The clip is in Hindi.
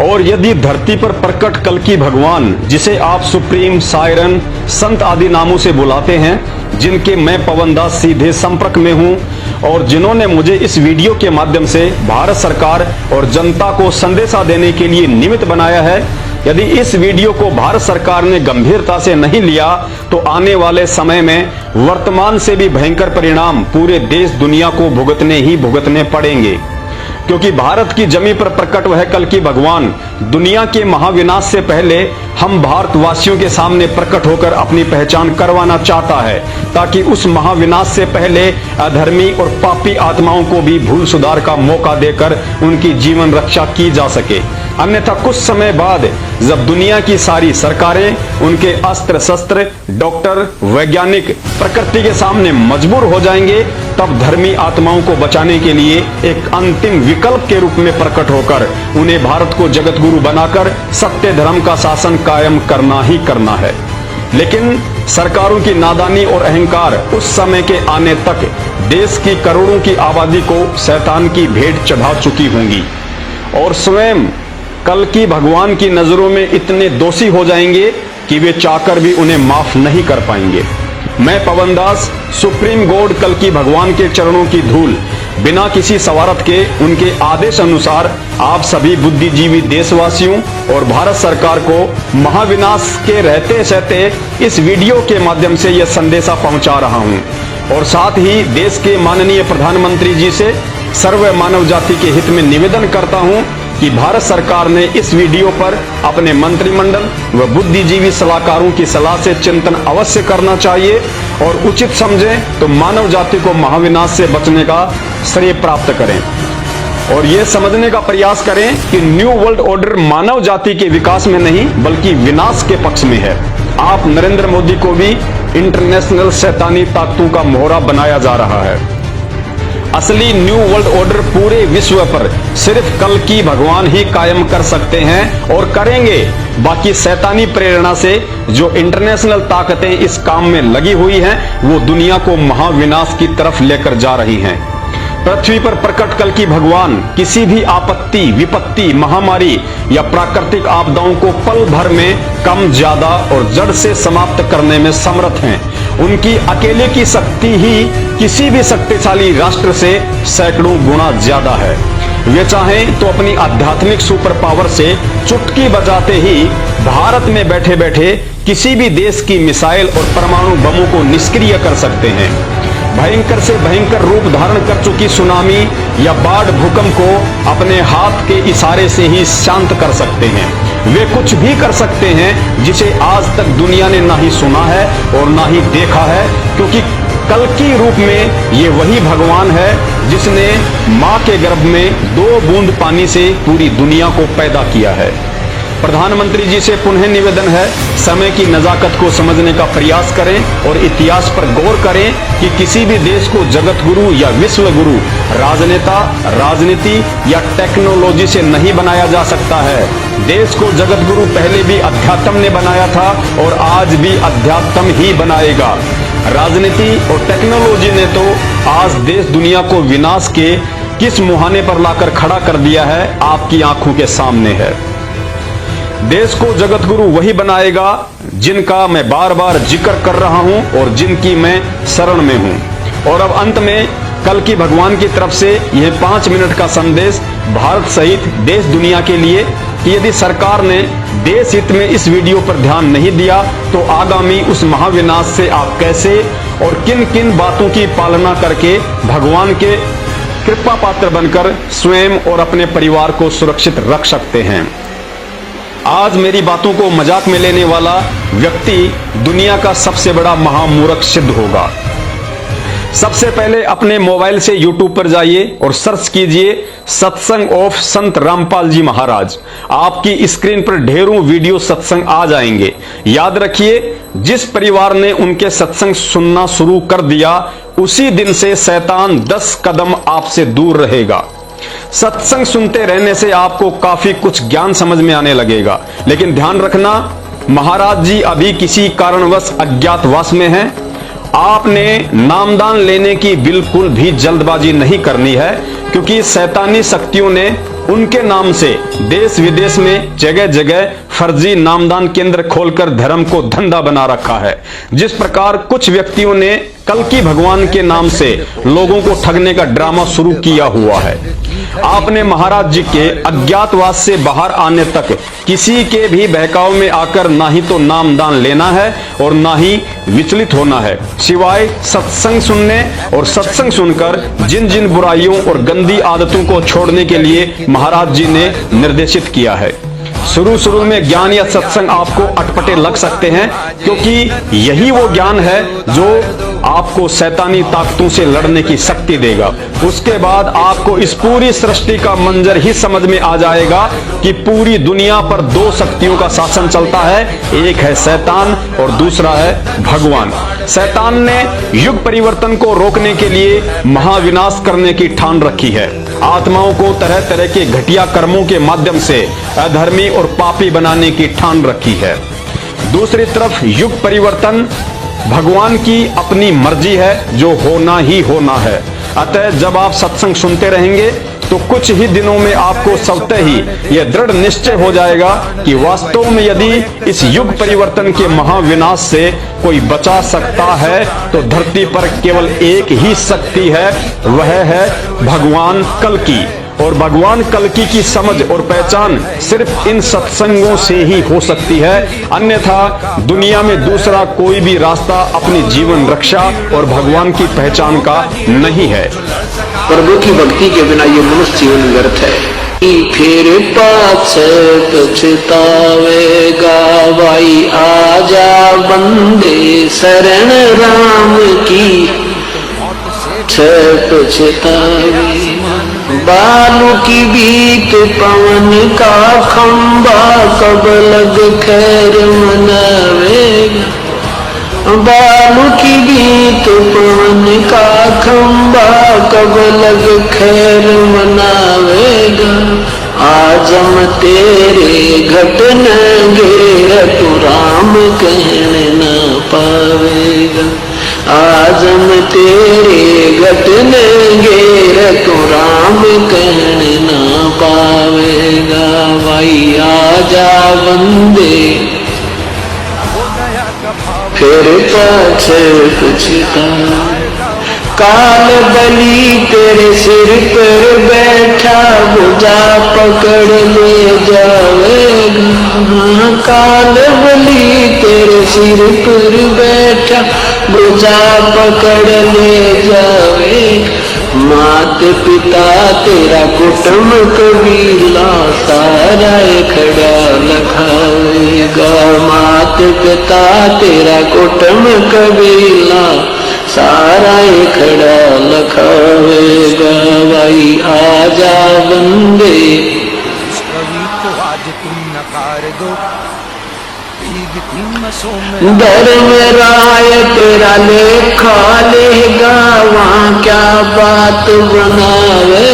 और यदि धरती पर प्रकट कल्कि भगवान, जिसे आप सुप्रीम, सायरन, संत आदि नामों से बुलाते हैं, जिनके मैं पवन दास सीधे संपर्क में हूं और जिन्होंने मुझे इस वीडियो के माध्यम से भारत सरकार और जनता को संदेशा देने के लिए निमित्त बनाया है, यदि इस वीडियो को भारत सरकार ने गंभीरता से नहीं लिया तो आने वाले समय में वर्तमान से भी भयंकर परिणाम पूरे देश दुनिया को भुगतने पड़ेंगे। क्योंकि भारत की जमीन पर प्रकट वह कल्कि भगवान दुनिया के महाविनाश से पहले हम भारतवासियों के सामने प्रकट होकर अपनी पहचान करवाना चाहता है, ताकि उस महाविनाश से पहले अधर्मी और पापी आत्माओं को भी भूल सुधार का मौका देकर उनकी जीवन रक्षा की जा सके। अन्यथा कुछ समय बाद जब दुनिया की सारी सरकारें, उनके अस्त्र शस्त्र, डॉक्टर, वैज्ञानिक प्रकृति के सामने मजबूर हो जाएंगे, तब धर्मी आत्माओं को बचाने के लिए एक अंतिम विकल्प के रूप में प्रकट होकर उन्हें भारत को जगत गुरु बनाकर सत्य धर्म का शासन कायम करना ही करना है। लेकिन सरकारों की नादानी और अहंकार उस समय के आने तक देश की करोड़ों की आबादी को शैतान की भेंट चढ़ा चुकी होंगी और स्वयं कल्कि भगवान की नजरों में इतने दोषी हो जाएंगे कि वे चाहकर भी उन्हें माफ नहीं कर पाएंगे। मैं पवन दास सुप्रीम गॉड कल्कि भगवान के चरणों की धूल बिना किसी सवारत के उनके आदेश अनुसार आप सभी बुद्धिजीवी देशवासियों और भारत सरकार को महाविनाश के रहते सहते इस वीडियो के माध्यम से यह संदेशा पहुंचा रहा हूं और साथ ही देश के माननीय प्रधानमंत्री जी से सर्व मानव जाति के हित में निवेदन करता हूं कि भारत सरकार ने इस वीडियो पर अपने मंत्रिमंडल व बुद्धिजीवी सलाहकारों की सलाह से चिंतन अवश्य करना चाहिए और उचित समझे तो मानव जाति को महाविनाश से बचने का श्रेय प्राप्त करें और ये समझने का प्रयास करें कि न्यू वर्ल्ड ऑर्डर मानव जाति के विकास में नहीं बल्कि विनाश के पक्ष में है। आप नरेंद्र मोदी को भी इंटरनेशनल शैतानी ताकतों का मोहरा बनाया जा रहा है। असली न्यू वर्ल्ड ऑर्डर पूरे विश्व पर सिर्फ कल्कि भगवान ही कायम कर सकते हैं और करेंगे। बाकी शैतानी प्रेरणा से जो इंटरनेशनल ताकतें इस काम में लगी हुई हैं, वो दुनिया को महाविनाश की तरफ लेकर जा रही हैं। पृथ्वी पर प्रकट कल्कि भगवान किसी भी आपत्ति, विपत्ति, महामारी या प्राकृतिक आपदाओं को पल भर में कम, ज्यादा और जड़ से समाप्त करने में समर्थ हैं। उनकी अकेले की शक्ति ही किसी भी शक्तिशाली राष्ट्र से सैकड़ों गुना ज्यादा है। वे चाहें तो अपनी आध्यात्मिक सुपर पावर से चुटकी बजाते ही भारत में बैठे बैठे किसी भी देश की मिसाइल और परमाणु बमों को निष्क्रिय कर सकते हैं। भयंकर से भयंकर रूप धारण कर चुकी सुनामी या बाढ़, भूकंप को अपने हाथ के इशारे से ही शांत कर सकते हैं। वे कुछ भी कर सकते हैं जिसे आज तक दुनिया ने ना ही सुना है और ना ही देखा है, क्योंकि कल्कि रूप में ये वही भगवान है जिसने मां के गर्भ में 2 बूंद पानी से पूरी दुनिया को पैदा किया है। प्रधानमंत्री जी से पुनः निवेदन है, समय की नजाकत को समझने का प्रयास करें और इतिहास पर गौर करें कि किसी भी देश को जगत गुरु या विश्व गुरु राजनेता, राजनीति या टेक्नोलॉजी से नहीं बनाया जा सकता है। देश को जगत गुरु पहले भी अध्यात्म ने बनाया था और आज भी अध्यात्म ही बनाएगा। राजनीति और टेक्नोलॉजी ने तो आज देश दुनिया को विनाश के किस मुहाने पर लाकर खड़ा कर दिया है, आपकी आंखों के सामने है। देश को जगत गुरु वही बनाएगा जिनका मैं बार बार जिक्र कर रहा हूं और जिनकी मैं शरण में हूं। और अब अंत में कल्कि भगवान की तरफ से यह 5 मिनट का संदेश भारत सहित देश दुनिया के लिए कि यदि सरकार ने देश हित में इस वीडियो पर ध्यान नहीं दिया तो आगामी उस महाविनाश से आप कैसे और किन किन बातों की पालना करके भगवान के कृपा पात्र बनकर स्वयं और अपने परिवार को सुरक्षित रख सकते हैं। आज मेरी बातों को मजाक में लेने वाला व्यक्ति दुनिया का सबसे बड़ा महामूर्ख सिद्ध होगा। सबसे पहले अपने मोबाइल से YouTube पर जाइए और सर्च कीजिए सत्संग ऑफ संत रामपाल जी महाराज। आपकी स्क्रीन पर ढेरों वीडियो सत्संग आ जाएंगे। याद रखिए, जिस परिवार ने उनके सत्संग सुनना शुरू कर दिया, उसी दिन से शैतान 10 कदम आपसे दूर रहेगा। सत्संग सुनते रहने से आपको काफी कुछ ज्ञान समझ में आने लगेगा, लेकिन ध्यान रखना, महाराज जी अभी किसी कारणवश अज्ञातवास में हैं। आपने नामदान लेने की बिल्कुल भी जल्दबाजी नहीं करनी है, क्योंकि शैतानी शक्तियों ने उनके नाम से देश विदेश में जगह जगह फर्जी नामदान केंद्र खोलकर धर्म को धंधा बना रखा है। जिस प्रकार कुछ व्यक्तियों ने कल्कि भगवान के नाम से लोगों को ठगने का ड्रामा शुरू किया हुआ है। आपने महाराज जी के अज्ञातवास से बाहर आने तक किसी के भी बहकाव में आकर ना ही तो नामदान लेना है और ना ही विचलित होना है, सिवाय सत्संग सुनने और सत्संग सुनकर जिन जिन बुराइयों और गंदी आदतों को छोड़ने के लिए महाराज जी ने निर्देशित किया है। शुरू में ज्ञान या सत्संग आपको अटपटे लग सकते हैं, क्योंकि यही वो ज्ञान है जो आपको शैतानी ताकतों से लड़ने की शक्ति देगा। उसके बाद आपको इस पूरी सृष्टि का मंजर ही समझ में आ जाएगा कि पूरी दुनिया पर दो शक्तियों का शासन चलता है, एक है शैतान और दूसरा है भगवान। शैतान ने युग परिवर्तन को रोकने के लिए महाविनाश करने की ठान रखी है। आत्माओं को तरह तरह के घटिया कर्मों के माध्यम से अधर्मी और पापी बनाने की ठान रखी है। दूसरी तरफ युग परिवर्तन भगवान की अपनी मर्जी है, जो होना ही होना है। अतः जब आप सत्संग सुनते रहेंगे तो कुछ ही दिनों में आपको स्वतः ही यह दृढ़ निश्चय हो जाएगा कि वास्तव में यदि इस युग परिवर्तन के महाविनाश से कोई बचा सकता है तो धरती पर केवल एक ही शक्ति है, वह है भगवान कल्कि। और भगवान कल्कि की समझ और पहचान सिर्फ इन सत्संगों से ही हो सकती है, अन्यथा दुनिया में दूसरा कोई भी रास्ता अपनी जीवन रक्षा और भगवान की पहचान का नहीं है। प्रभु की भक्ति के बिना ये मनुष्य जीवन व्यर्थ है। फिर पाछे पछतावेगा भाई, आजा बंदे शरण राम की। पछतावे बालू की बीत पवन का खंबा, कब लग खैर मनावेगा। बालू की बीत पवन का खंबा, कब लग खैर मनावेगा। आजम तेरे घट नंगे तू राम कहने न पावेगा। आजम तेरे घट नंगे तू राम कहने न पावेगा। भाई आजा बंदे फिर पाछे पछता। काल बली तेरे सिर पर बैठा, भुजा पकड़ ले जावेगा। काल बली तेरे सिर पर बैठा, भुजा पकड़ ले जावेगा। मात पिता तेरा कुटुंब कबीला, सारा खड़ा लखावेगा। मात पिता तेरा कुटुंब कबीला, सारा खड़ा लखावेगा। भाई आजा बंदे कवि को आज तुम नकार दो। धर्म राय तेरा लेखा लेगा, वहाँ क्या बात बनावे।